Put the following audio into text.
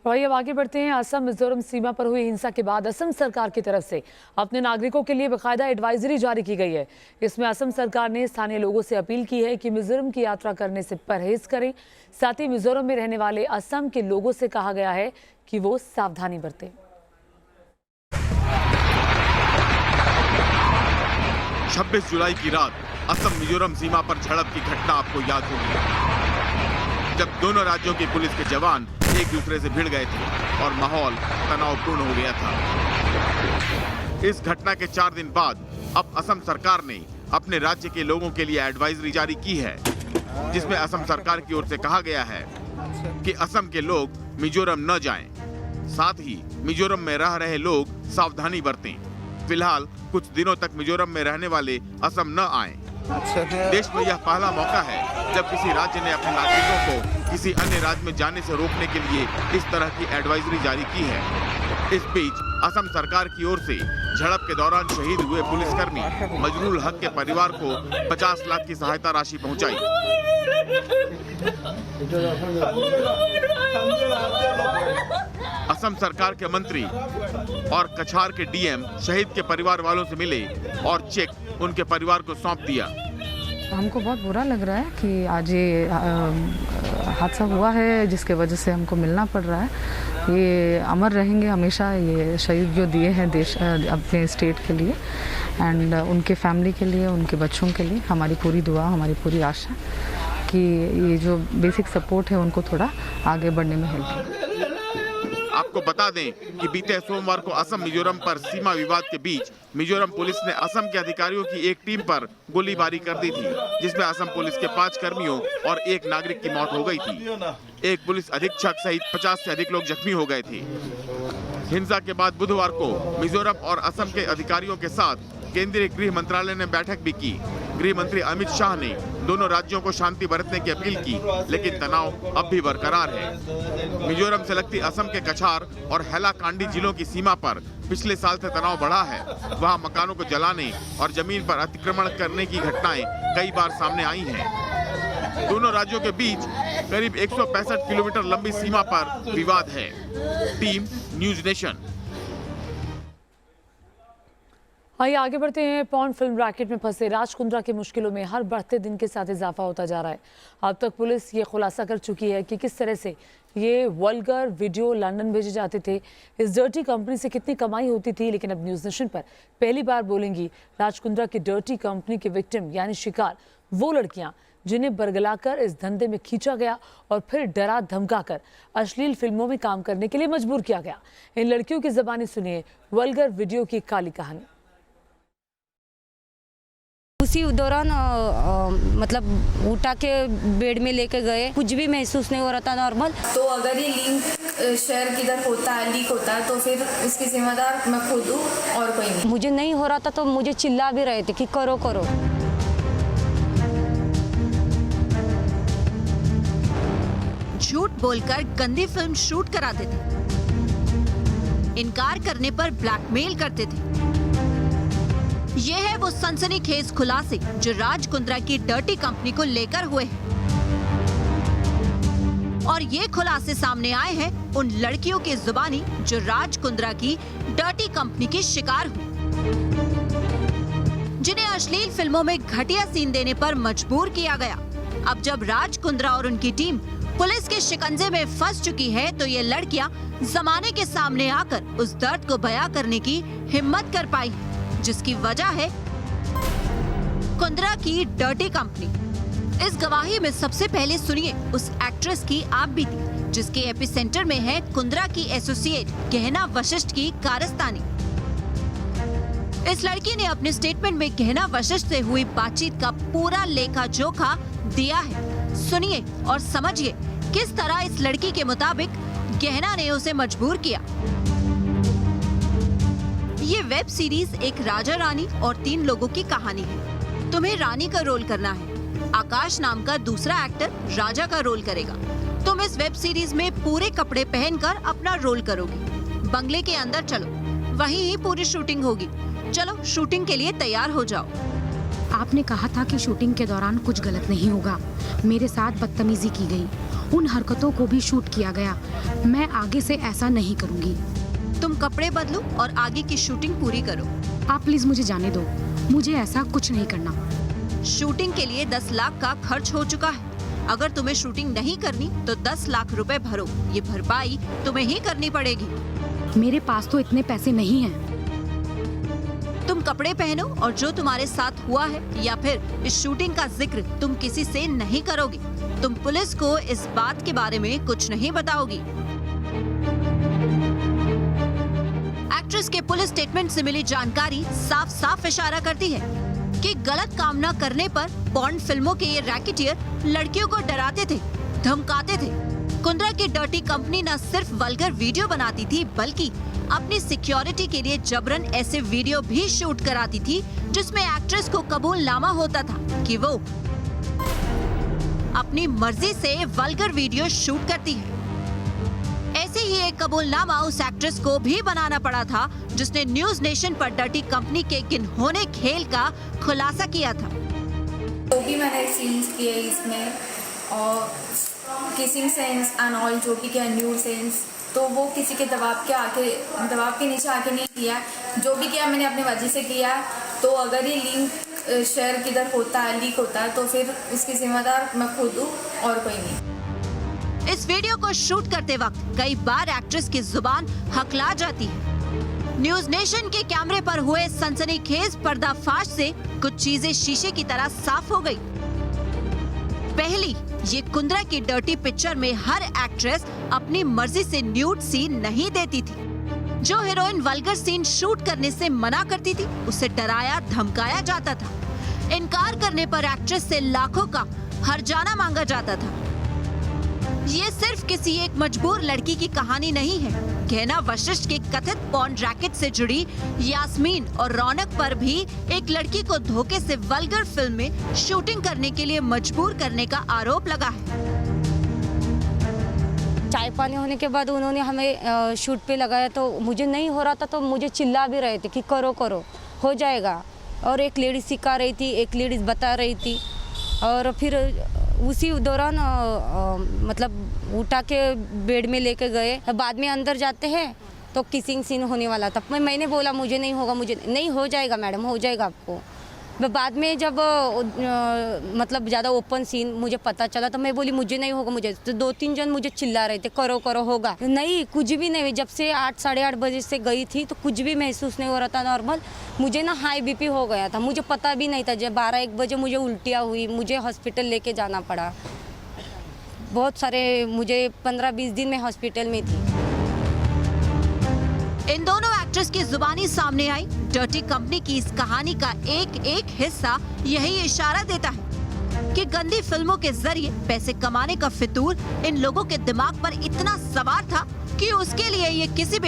और अब आगे बढ़ते हैं। असम मिजोरम सीमा पर हुई हिंसा के बाद असम सरकार की तरफ से अपने नागरिकों के लिए बाकायदा एडवाइजरी जारी की गई है। इसमें असम सरकार ने स्थानीय लोगों से अपील की है कि मिजोरम की यात्रा करने से परहेज करें। साथ ही मिजोरम में रहने वाले असम के लोगों से कहा गया है कि वो सावधानी बरतें। 26 जुलाई की रात असम मिजोरम सीमा पर झड़प की घटना आपको याद होगी, जब दोनों राज्यों की पुलिस के जवान एक दूसरे से भिड़ गए थे और माहौल तनावपूर्ण हो गया था। इस घटना के 4 दिन बाद अब असम सरकार ने अपने राज्य के लोगों के लिए एडवाइजरी जारी की है, जिसमें असम सरकार की ओर से कहा गया है कि असम के लोग मिजोरम न जाएं। साथ ही मिजोरम में रह रहे लोग सावधानी बरतें। फिलहाल कुछ दिनों तक मिजोरम में रहने वाले असम न आएं। देश में यह पहला मौका है जब किसी राज्य ने अपने नागरिकों को किसी अन्य राज्य में जाने से रोकने के लिए इस तरह की एडवाइजरी जारी की है। इस बीच असम सरकार की ओर से झड़प के दौरान शहीद हुए पुलिसकर्मी मजरूल हक के परिवार को 50 लाख की सहायता राशि पहुंचाई। असम सरकार के मंत्री और कछार के डीएम शहीद के परिवार वालों से मिले और चेक उनके परिवार को सौंप दिया। हमको बहुत बुरा लग रहा है कि आज ये हादसा हुआ है, जिसके वजह से हमको मिलना पड़ रहा है। ये अमर रहेंगे हमेशा, ये शहीद जो दिए हैं देश अपने स्टेट के लिए एंड उनके फैमिली के लिए, उनके बच्चों के लिए। हमारी पूरी दुआ, हमारी पूरी आशा कि ये जो बेसिक सपोर्ट है उनको थोड़ा आगे बढ़ने में हेल्प करे। आपको बता दें कि बीते सोमवार को असम मिजोरम पर सीमा विवाद के बीच मिजोरम पुलिस ने असम के अधिकारियों की एक टीम पर गोलीबारी कर दी थी, जिसमें असम पुलिस के 5 कर्मियों और 1 नागरिक की मौत हो गई थी। एक पुलिस अधीक्षक सहित 50 से अधिक लोग जख्मी हो गए थे। हिंसा के बाद बुधवार को मिजोरम और असम के अधिकारियों के साथ केंद्रीय गृह मंत्रालय ने बैठक भी की। गृह मंत्री अमित शाह ने दोनों राज्यों को शांति बरतने की अपील की, लेकिन तनाव अब भी बरकरार है। मिजोरम से लगती असम के कछार और हैलाकांडी जिलों की सीमा पर पिछले साल से तनाव बढ़ा है। वहां मकानों को जलाने और जमीन पर अतिक्रमण करने की घटनाएं कई बार सामने आई हैं। दोनों राज्यों के बीच करीब 165 किलोमीटर लंबी सीमा पर विवाद है। Team news nation. आइए आगे बढ़ते हैं। पॉर्न फिल्म रैकेट में फंसे राज कुंद्रा की मुश्किलों में हर बढ़ते दिन के साथ इजाफा होता जा रहा है। अब तक पुलिस ये खुलासा कर चुकी है कि किस तरह से ये वल्गर वीडियो लंदन भेजे जाते थे, इस डर्टी कंपनी से कितनी कमाई होती थी। लेकिन अब न्यूज़ नेशन पर पहली बार बोलेंगी राज कुंद्रा की डर्टी कंपनी के विक्टिम यानी शिकार, वो लड़कियां जिन्हें बरगलाकर इस धंधे में खींचा गया और फिर डरा धमकाकर अश्लील फिल्मों में काम करने के लिए मजबूर किया गया। इन लड़कियों की ज़बानी सुनिए वल्गर वीडियो की काली कहानी। उसी दौरान मतलब उठा के बेड में लेके गए, कुछ भी महसूस नहीं हो रहा था, नॉर्मल। तो अगर ये लिंक शेयर किधर होता है, लीक होता है, तो फिर इसकी जिम्मेदार मैं खुद हूँ और कोई नहीं। मुझे नहीं हो रहा था तो मुझे चिल्ला भी रहे थे कि करो करो। झूठ बोलकर गंदी फिल्म शूट कराते थे, इनकार करने पर ब्लैकमेल करते थे। ये है वो सनसनीखेज खुलासे जो राज कुंद्रा की डर्टी कंपनी को लेकर हुए हैं। और ये खुलासे सामने आए हैं उन लड़कियों की जुबानी जो राज कुंद्रा की डर्टी कंपनी की शिकार हुई, जिन्हें अश्लील फिल्मों में घटिया सीन देने पर मजबूर किया गया। अब जब राज कुंद्रा और उनकी टीम पुलिस के शिकंजे में फंस चुकी है, तो ये लड़कियां जमाने के सामने आकर उस दर्द को बयां करने की हिम्मत कर पाई, जिसकी वजह है कुंद्रा की डर्टी कंपनी। इस गवाही में सबसे पहले सुनिए उस एक्ट्रेस की आप बीती, जिसके एपिसेंटर में है कुंद्रा की एसोसिएट गहना वशिष्ठ की कारस्तानी। इस लड़की ने अपने स्टेटमेंट में गहना वशिष्ठ से हुई बातचीत का पूरा लेखा जोखा दिया है। सुनिए और समझिए किस तरह इस लड़की के मुताबिक गहना ने उसे मजबूर किया। ये वेब सीरीज एक राजा रानी और 3 लोगों की कहानी है। तुम्हें रानी का रोल करना है। आकाश नाम का दूसरा एक्टर राजा का रोल करेगा। तुम इस वेब सीरीज में पूरे कपड़े पहनकर अपना रोल करोगे। बंगले के अंदर चलो, वहीं ही पूरी शूटिंग होगी। चलो शूटिंग के लिए तैयार हो जाओ। आपने कहा था कि शूटिंग के दौरान कुछ गलत नहीं होगा। मेरे साथ बदतमीजी की गई, उन हरकतों को भी शूट किया गया। मैं आगे से ऐसा नहीं करूंगी। तुम कपड़े बदलो और आगे की शूटिंग पूरी करो। आप प्लीज मुझे जाने दो, मुझे ऐसा कुछ नहीं करना। शूटिंग के लिए 10 लाख का खर्च हो चुका है। अगर तुम्हें शूटिंग नहीं करनी तो 10 लाख रुपए भरो। ये भरपाई तुम्हें ही करनी पड़ेगी। मेरे पास तो इतने पैसे नहीं हैं। तुम कपड़े पहनो और जो तुम्हारे साथ हुआ है या फिर इस शूटिंग का जिक्र तुम किसी से नहीं करोगी। तुम पुलिस को इस बात के बारे में कुछ नहीं बताओगी। एक्ट्रेस के पुलिस स्टेटमेंट से मिली जानकारी साफ साफ इशारा करती है कि गलत काम न करने पर पॉर्न फिल्मों के ये रैकेटियर लड़कियों को डराते थे, धमकाते थे। कुंद्रा की डर्टी कंपनी न सिर्फ वल्गर वीडियो बनाती थी बल्कि अपनी सिक्योरिटी के लिए जबरन ऐसे वीडियो भी शूट कराती थी जिसमें एक्ट्रेस को कबूलनामा होता था कि वो अपनी मर्जी से वल्गर वीडियो शूट करती है। ऐसे ही एक कबूलनामा उस एक्ट्रेस को भी बनाना पड़ा था जिसने न्यूज नेशन पर डर्टी कंपनी के गिनहोने खेल का खुलासा किया था। जो भी मैंने सीन्स किए इसमें और किसिंग सेंस एंड ऑल जो भी किया न्यूड सेंस, तो वो किसी के दबाव के नीचे आके नहीं किया। जो भी किया मैंने अपनी मर्जी से किया। तो अगर ये लिंक शेयर किधर होता है, लीक होता है, तो फिर उसकी जिम्मेदार मैं खुद हूँ और कोई नहीं। इस वीडियो को शूट करते वक्त कई बार एक्ट्रेस की जुबान हकला जाती है। न्यूज नेशन के कैमरे पर हुए सनसनीखेज पर्दाफाश से कुछ चीजें शीशे की तरह साफ हो गई। पहली, ये कुंद्रा की डर्टी पिक्चर में हर एक्ट्रेस अपनी मर्जी से न्यूड सीन नहीं देती थी। जो हीरोइन वल्गर सीन शूट करने से मना करती थी उसे डराया धमकाया जाता था। इनकार करने पर एक्ट्रेस से लाखों का हर्जाना मांगा जाता था। ये सिर्फ किसी एक मजबूर लड़की की कहानी नहीं है। गहना वशिष्ठ के कथित पॉर्न रैकेट से जुड़ी यास्मीन और रौनक पर भी एक लड़की को धोखे से वल्गर फिल्म में शूटिंग करने के लिए मजबूर करने का आरोप लगा है। चाय पानी होने के बाद उन्होंने हमें शूट पे लगाया तो मुझे नहीं हो रहा था, तो मुझे चिल्ला भी रहे थे कि करो करो हो जाएगा। और एक लेडीज सिखा रही थी, एक लेडीज बता रही थी। और फिर उसी दौरान मतलब उठा के बेड में लेके गए। बाद में अंदर जाते हैं तो किसिंग सीन होने वाला था। मैंने बोला मुझे नहीं होगा, मुझे नहीं हो जाएगा मैडम, हो जाएगा आपको। बाद में जब मतलब ज़्यादा ओपन सीन मुझे पता चला तो मैं बोली मुझे नहीं होगा, मुझे तो 2-3 जन मुझे चिल्ला रहे थे करो करो होगा। नहीं, कुछ भी नहीं। जब से 8 साढ़े 8 बजे से गई थी तो कुछ भी महसूस नहीं हो रहा था नॉर्मल। मुझे ना हाई बीपी हो गया था, मुझे पता भी नहीं था। जब 12-1 बजे मुझे उल्टियाँ हुई, मुझे हॉस्पिटल लेके जाना पड़ा। बहुत सारे, मुझे 15-20 दिन में हॉस्पिटल में थी। इन दोनों एक्ट्रेस की जुबानी सामने आई। डर्टी कंपनी की इस कहानी का एक एक हिस्सा यही इशारा देता है कि गंदी फिल्मों के जरिए पैसे कमाने का फितूर इन लोगों के दिमाग पर इतना सवार था कि उसके लिए ये किसी भी